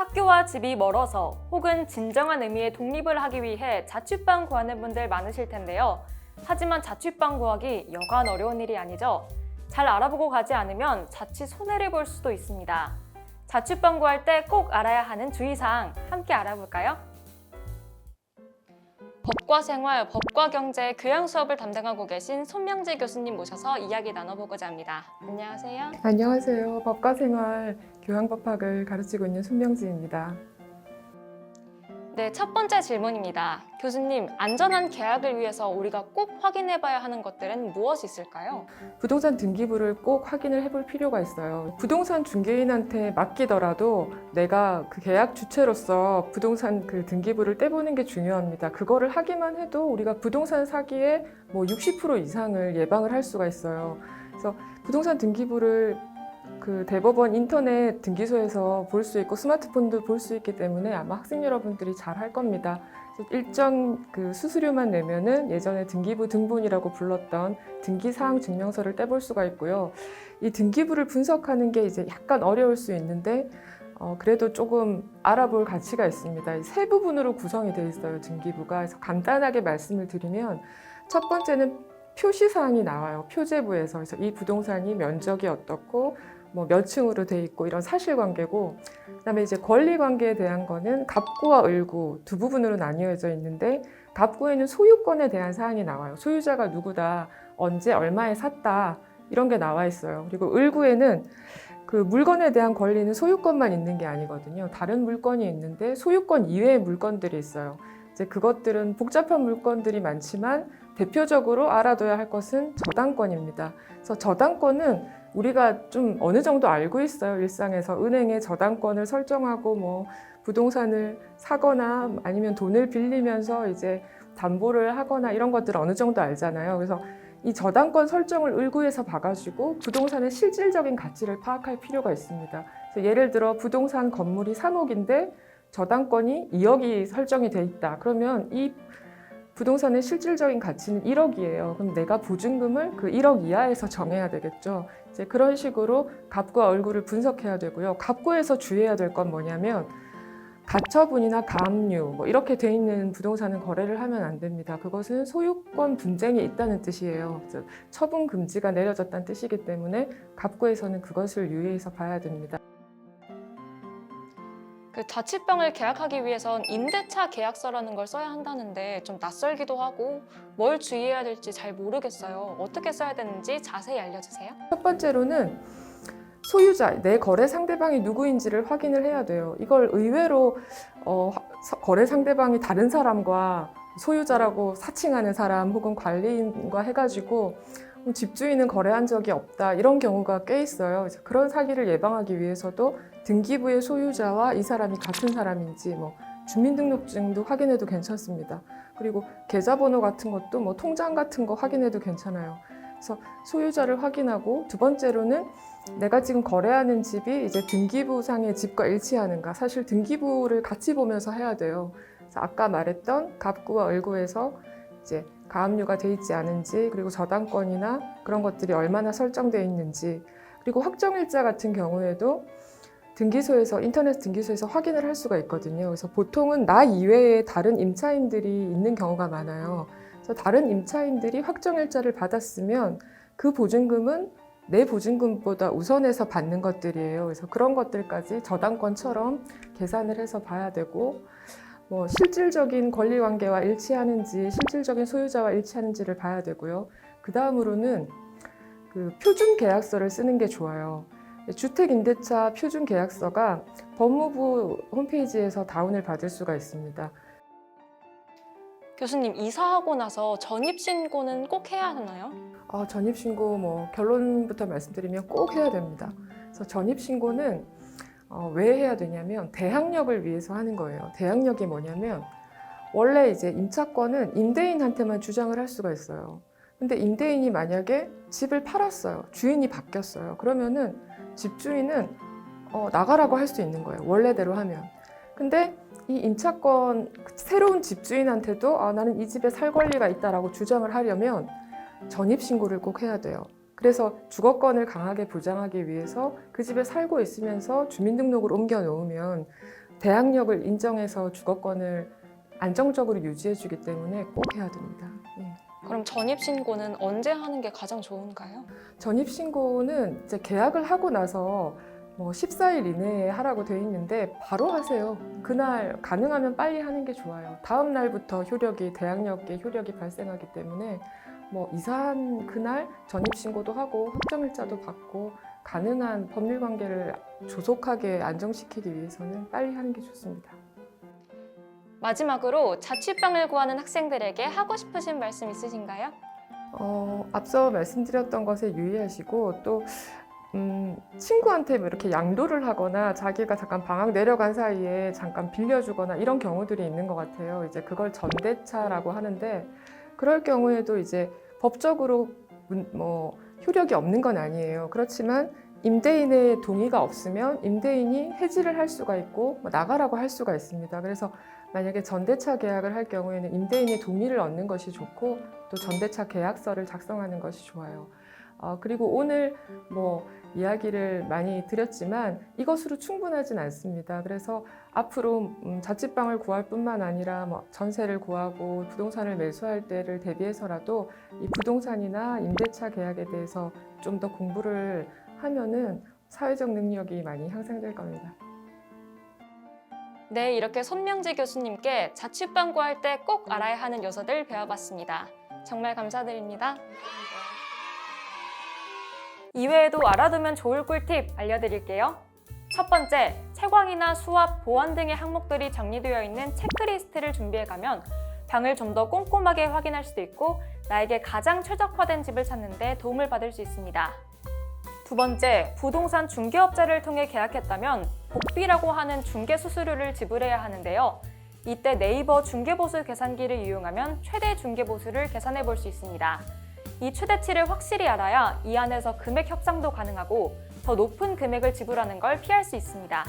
학교와 집이 멀어서 혹은 진정한 의미의 독립을 하기 위해 자취방 구하는 분들 많으실 텐데요. 하지만 자취방 구하기 여간 어려운 일이 아니죠. 잘 알아보고 가지 않으면 자칫 손해를 볼 수도 있습니다. 자취방 구할 때 꼭 알아야 하는 주의사항 함께 알아볼까요? 법과 생활, 법과 경제, 교양 수업을 담당하고 계신 손명재 교수님 모셔서 이야기 나눠보고자 합니다. 안녕하세요. 안녕하세요. 법과 생활 교양법학을 가르치고 있는 손명지입니다. 네, 첫 번째 질문입니다. 교수님, 안전한 계약을 위해서 우리가 꼭 확인해봐야 하는 것들은 무엇이 있을까요? 부동산 등기부를 꼭 확인을 해볼 필요가 있어요. 부동산 중개인한테 맡기더라도 내가 그 계약 주체로서 부동산 그 등기부를 떼보는 게 중요합니다. 그거를 하기만 해도 우리가 부동산 사기의 60% 이상을 예방을 할 수가 있어요. 그래서 부동산 등기부를 그 대법원 인터넷 등기소에서 볼 수 있고 스마트폰도 볼 수 있기 때문에 아마 학생 여러분들이 잘 할 겁니다. 일정 그 수수료만 내면은 예전에 등기부 등본이라고 불렀던 등기사항 증명서를 떼볼 수가 있고요. 이 등기부를 분석하는 게 이제 약간 어려울 수 있는데 그래도 조금 알아볼 가치가 있습니다. 세 부분으로 구성이 되어 있어요, 등기부가. 그래서 간단하게 말씀을 드리면 첫 번째는 표시사항이 나와요, 표제부에서. 그래서 이 부동산이 면적이 어떻고 몇 층으로 돼 있고 이런 사실관계고, 그다음에 이제 권리관계에 대한 거는 갑구와 을구 두 부분으로 나뉘어져 있는데, 갑구에는 소유권에 대한 사항이 나와요. 소유자가 누구다, 언제 얼마에 샀다, 이런 게 나와 있어요. 그리고 을구에는 그 물건에 대한 권리는 소유권만 있는 게 아니거든요. 다른 물건이 있는데 소유권 이외의 물건들이 있어요. 이제 그것들은 복잡한 물건들이 많지만 대표적으로 알아둬야 할 것은 저당권입니다. 그래서 저당권은 우리가 좀 어느 정도 알고 있어요. 일상에서 은행에 저당권을 설정하고 부동산을 사거나 아니면 돈을 빌리면서 이제 담보를 하거나 이런 것들을 어느 정도 알잖아요. 그래서 이 저당권 설정을 을구에서 봐가지고 부동산의 실질적인 가치를 파악할 필요가 있습니다. 그래서 예를 들어 부동산 건물이 3억인데 저당권이 2억이 설정이 돼 있다. 그러면 이 부동산의 실질적인 가치는 1억이에요. 그럼 내가 보증금을 그 1억 이하에서 정해야 되겠죠. 이제 그런 식으로 갑구와 을구를 분석해야 되고요. 갑구에서 주의해야 될 건 뭐냐면 가처분이나 가압류 이렇게 돼 있는 부동산은 거래를 하면 안 됩니다. 그것은 소유권 분쟁이 있다는 뜻이에요. 그래서 처분 금지가 내려졌다는 뜻이기 때문에 갑구에서는 그것을 유의해서 봐야 됩니다. 그 자취방을 계약하기 위해선 임대차 계약서라는 걸 써야 한다는데 좀 낯설기도 하고 뭘 주의해야 될지 잘 모르겠어요. 어떻게 써야 되는지 자세히 알려주세요. 첫 번째로는 소유자, 내 거래 상대방이 누구인지를 확인을 해야 돼요. 이걸 의외로 거래 상대방이 다른 사람과 소유자라고 사칭하는 사람 혹은 관리인과 해가지고 집주인은 거래한 적이 없다, 이런 경우가 꽤 있어요. 그런 사기를 예방하기 위해서도 등기부의 소유자와 이 사람이 같은 사람인지 주민등록증도 확인해도 괜찮습니다. 그리고 계좌번호 같은 것도 통장 같은 거 확인해도 괜찮아요. 그래서 소유자를 확인하고, 두 번째로는 내가 지금 거래하는 집이 이제 등기부상의 집과 일치하는가. 사실 등기부를 같이 보면서 해야 돼요. 그래서 아까 말했던 갑구와 을구에서 이제 가압류가 돼 있지 않은지, 그리고 저당권이나 그런 것들이 얼마나 설정되어 있는지, 그리고 확정일자 같은 경우에도 등기소에서, 인터넷 등기소에서 확인을 할 수가 있거든요. 그래서 보통은 나 이외에 다른 임차인들이 있는 경우가 많아요. 그래서 다른 임차인들이 확정일자를 받았으면 그 보증금은 내 보증금보다 우선해서 받는 것들이에요. 그래서 그런 것들까지 저당권처럼 계산을 해서 봐야 되고, 실질적인 권리관계와 일치하는지, 실질적인 소유자와 일치하는지를 봐야 되고요. 그 다음으로는 그 표준계약서를 쓰는 게 좋아요. 주택임대차 표준계약서가 법무부 홈페이지에서 다운을 받을 수가 있습니다. 교수님, 이사하고 나서 전입신고는 꼭 해야 하나요? 전입신고 결론부터 말씀드리면 꼭 해야 됩니다. 그래서 전입신고는 왜 해야 되냐면 대항력을 위해서 하는 거예요. 대항력이 뭐냐면 원래 이제 임차권은 임대인한테만 주장을 할 수가 있어요. 근데 임대인이 만약에 집을 팔았어요. 주인이 바뀌었어요. 그러면은 집주인은 나가라고 할 수 있는 거예요. 원래대로 하면. 근데 이 임차권 새로운 집주인한테도 나는 이 집에 살 권리가 있다라고 주장을 하려면 전입신고를 꼭 해야 돼요. 그래서 주거권을 강하게 보장하기 위해서 그 집에 살고 있으면서 주민등록을 옮겨 놓으면 대항력을 인정해서 주거권을 안정적으로 유지해주기 때문에 꼭 해야 됩니다. 예. 그럼 전입신고는 언제 하는 게 가장 좋은가요? 전입신고는 이제 계약을 하고 나서 뭐 14일 이내에 하라고 돼 있는데 바로 하세요. 그날 가능하면 빨리 하는 게 좋아요. 다음 날부터 대항력의 효력이 발생하기 때문에 뭐 이사한 그날 전입신고도 하고 확정일자도 받고 가능한 법률관계를 조속하게 안정시키기 위해서는 빨리 하는 게 좋습니다. 마지막으로 자취방을 구하는 학생들에게 하고 싶으신 말씀 있으신가요? 앞서 말씀드렸던 것에 유의하시고 또 친구한테 뭐 이렇게 양도를 하거나 자기가 잠깐 방학 내려간 사이에 잠깐 빌려주거나 이런 경우들이 있는 것 같아요. 이제 그걸 전대차라고 하는데 그럴 경우에도 이제 법적으로 뭐 효력이 없는 건 아니에요. 그렇지만 임대인의 동의가 없으면 임대인이 해지를 할 수가 있고 뭐 나가라고 할 수가 있습니다. 그래서 만약에 전대차 계약을 할 경우에는 임대인의 동의를 얻는 것이 좋고 또 전대차 계약서를 작성하는 것이 좋아요. 그리고 오늘 뭐 이야기를 많이 드렸지만 이것으로 충분하진 않습니다. 그래서 앞으로 자취방을 구할 뿐만 아니라 뭐 전세를 구하고 부동산을 매수할 때를 대비해서라도 이 부동산이나 임대차 계약에 대해서 좀 더 공부를 하면은 사회적 능력이 많이 향상될 겁니다. 네, 이렇게 손명지 교수님께 자취방 구할 때 꼭 알아야 하는 요소들 배워봤습니다. 정말 감사드립니다. 이외에도 알아두면 좋을 꿀팁 알려드릴게요. 첫 번째, 채광이나 수압, 보안 등의 항목들이 정리되어 있는 체크리스트를 준비해가면 방을 좀 더 꼼꼼하게 확인할 수도 있고 나에게 가장 최적화된 집을 찾는 데 도움을 받을 수 있습니다. 두 번째, 부동산 중개업자를 통해 계약했다면 복비라고 하는 중개 수수료를 지불해야 하는데요. 이때 네이버 중개보수 계산기를 이용하면 최대 중개보수를 계산해 볼 수 있습니다. 이 최대치를 확실히 알아야 이 안에서 금액 협상도 가능하고 더 높은 금액을 지불하는 걸 피할 수 있습니다.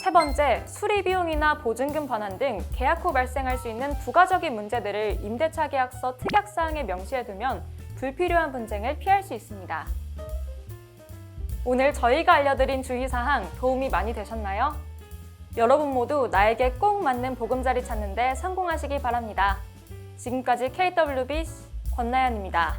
세 번째, 수리비용이나 보증금 반환 등 계약 후 발생할 수 있는 부가적인 문제들을 임대차 계약서 특약사항에 명시해두면 불필요한 분쟁을 피할 수 있습니다. 오늘 저희가 알려드린 주의사항 도움이 많이 되셨나요? 여러분 모두 나에게 꼭 맞는 보금자리 찾는 데 성공하시기 바랍니다. 지금까지 KWB 권나연입니다.